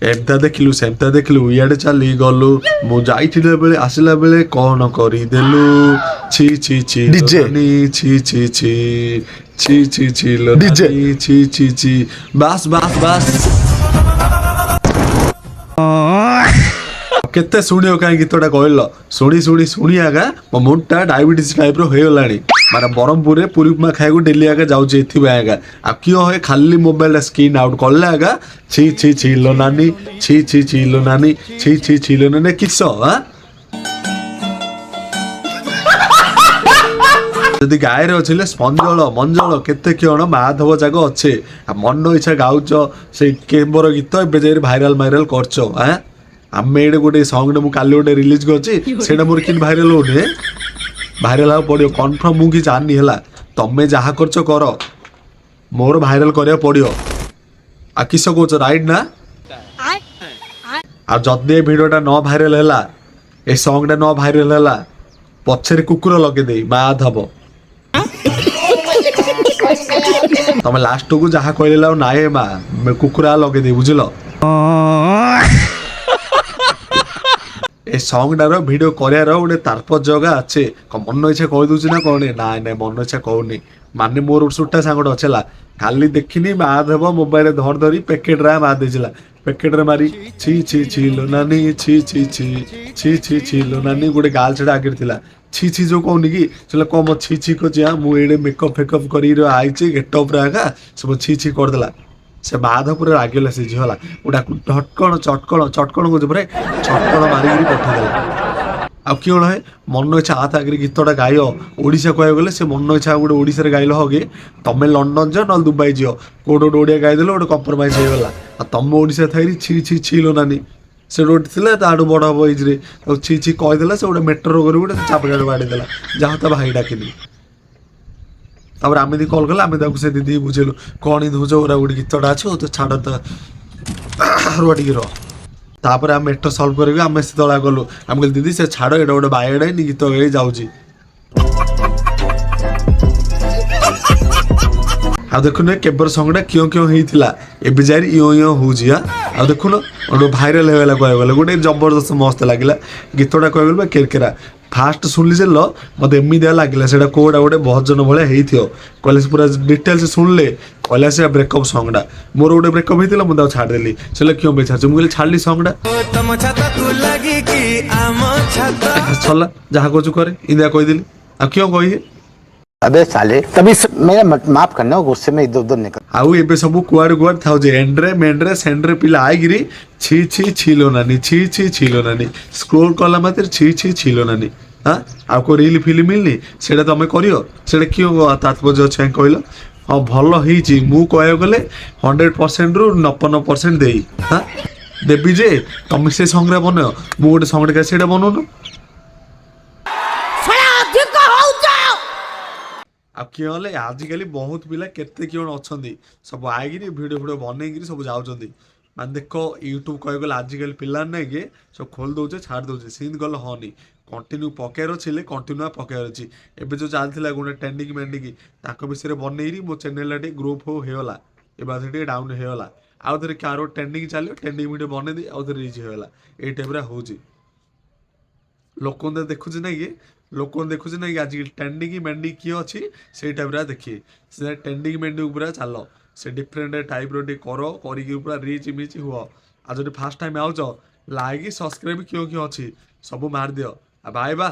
एमता देखलु सेमता देखलु इाड़े चली गलु मु जाइथिले बेले आसिला बेले कौन करी देलु छी छी छी डीजे नी छी छी छी छी छी छी लो डीजे छी छी छी बास बास बास केते शुणियो कहीं गीतटा कहल शुणी शुणी शुणी आगा मो मुंडा डायबिटीज टाइप रो हो गलानी माने ब्रह्मपुर रे पूरी उपमा खाइको डेली आगा जाउचे एथि आगा आ कियो है खाली मोबाइल स्क्रीन आउट करले आगा छी छी छी लो नानी छी छी छी लो नानी छी छी छी लो नानी किस हां जदि गाय रे अछिले स्पंजल मंजल केते कियण माधव जाग अच्छे आ मन इच्छा गाउच से केम्बर गीत एबे जे भाइराल माइराल करछो हां आमे एडे गोटे सॉन्ग मु काली गोटे रिलीज करछि सेटा मोर किन भाइराल होने भाइराल हो पड़ियो कन्फर्म मु कि जाननी हला तमे जहा करछो कर मोर भाइराल करिया पड़ियो आ किस कोच राइट ना आ जदि वीडियोटा न भाइराल हला ए सॉन्गटा न भाइराल हला पछरे कुकुर लगे देई माधव तमे लास्ट को जहा कहले नाये मा कुकुरा लगे दे बुझिलो ए सॉन्गटार भिडियो करार गोटे तात्पर्य अच्छे मन इच्छा कही दूसरी ना कहनी ना ना मन इच्छा कहूनी माने मोर सुटा सांगट अच्छेला खाली देखनी माधव मोबाइल धर धरी पैकेट रा मार देला पैकेट रे मारी छी छी छी लो नानी छी छी छी छी छी छी लो नानी गोटे गाल छड़ा आगे थिला छी छी जो कहनी कि चलो कम छी छी को जा मु एडे मेकअप फेकअप करी आईची गेटअप रागा सब छी छी कर देला से माधव पूरा रागिला से झीला गोटा ढटकण चटकण चटकण को पूरा चटकण मारिकी पठेदेला आ किण है मन इच्छा हाथ आगे गीतटा गाय ओडिशा कह गले से मन इच्छा गोटे ओडिशा गाइल हो कि तमें लंडन जाओ ना दुबई जाओ कोटे गोटे ओडिया गाइदेल गोटे कंप्रोमाइज होगा आ तुम ओडिशा थी छी छी छीलो नानी से रोड थी ताठू बड़ हम एज्रे छी छी कहीदेला से गोटे मेट्रो कर गोटे चापड़ बाड़ीदेला जहाँ तो भाई डाकिनी तापर आम दी कल कले आम से दीदी बुझेलु कौन दूच ओरा गोटे गीतटा अच्छे तो छाड़ तो रुआ टी तापर आम मेट्रो सल्व कर आम से तला गलु आम कहली दीदी से छाड़ एटा गोटे बायडा गीत गाई जाऊँगी आ देखुन केबर संगटा क्यों क्यों होता एवं जाए इं इं हूँ आ देखुन गोटे भाइराल होगा कह गले गोटे जबरदस्त मस्त लगे गीतटा कह गल केरकेरा फास्ट शुणिली जे मत एमती लगे से कौटा गोटे भजन भाई कहले पूरा डिटेल्स शुणिले कहला से ब्रेकअप सॉन्गटा मोर गोटे ब्रेकअप होता मुझे छाड़देली से क्यों पे छाड़ी मुझे छाड़ी सॉन्गटा चला जहाँ कचु करे इंदिया कहीदेली आ क्यों कही अबे साले तभी मेरा माफ करना गुस्से में इधर उधर निकल आउ एबे सब कुआड़ कुआड़ था एंड्रे मेंड्रे सेंड्रे पिला आईगिरी छी छी छीलो नानी छी छी छीलो नानी स्क्रोल कला मात्र छी छी छीलो नानी हाँ आउ को रील फिल्म मिलनी सेटा तमे करियो सेटा क्यों तात्पर्य अच्छे कहल हाँ भल होईची मु कह गले 100% रु 99% देई हाँ देवी जे तमे से संग्रह बनो मु गोटे संग्रह सेटा बनौन आ किए आजिकल बहुत पिला केते किण अच्छा सब आईकि भिडियो भिडियो बनईकि सब जाऊँच मान देख यूट्यूब कह गले आजिकल पिला ना कि सब खोल दौचे छाड़ दौचे सीन गल हनी कंटिन्यू पकेयर अच्छे कंटिन्यू पकेयर अच्छी एवं जो चलता गोटे ट्रेंडिंग मेंडिंग विषय बनईरी मो चैनल ग्रुप होगा ए डाउन होगा आउ थे कार ट्रेंडिंग चलो ट्रेंडिंग वीडियो बनई आउ थे रिच होगा ये टाइप हो लोक देखुचे ना कि लोक देखुचे ना कि आज ट्रेंडिंग मेंडिंग किए अच्छी से टाइप देखिए से ट्रेंडिंग मेंडिंग पूरा चल से डिफरेंट टाइप रे कर पूरा रिच मिच हुआ आज जो fast time ouch like subscribe क्यों क्यों अच्छी सब मार दियो आ बाय बा।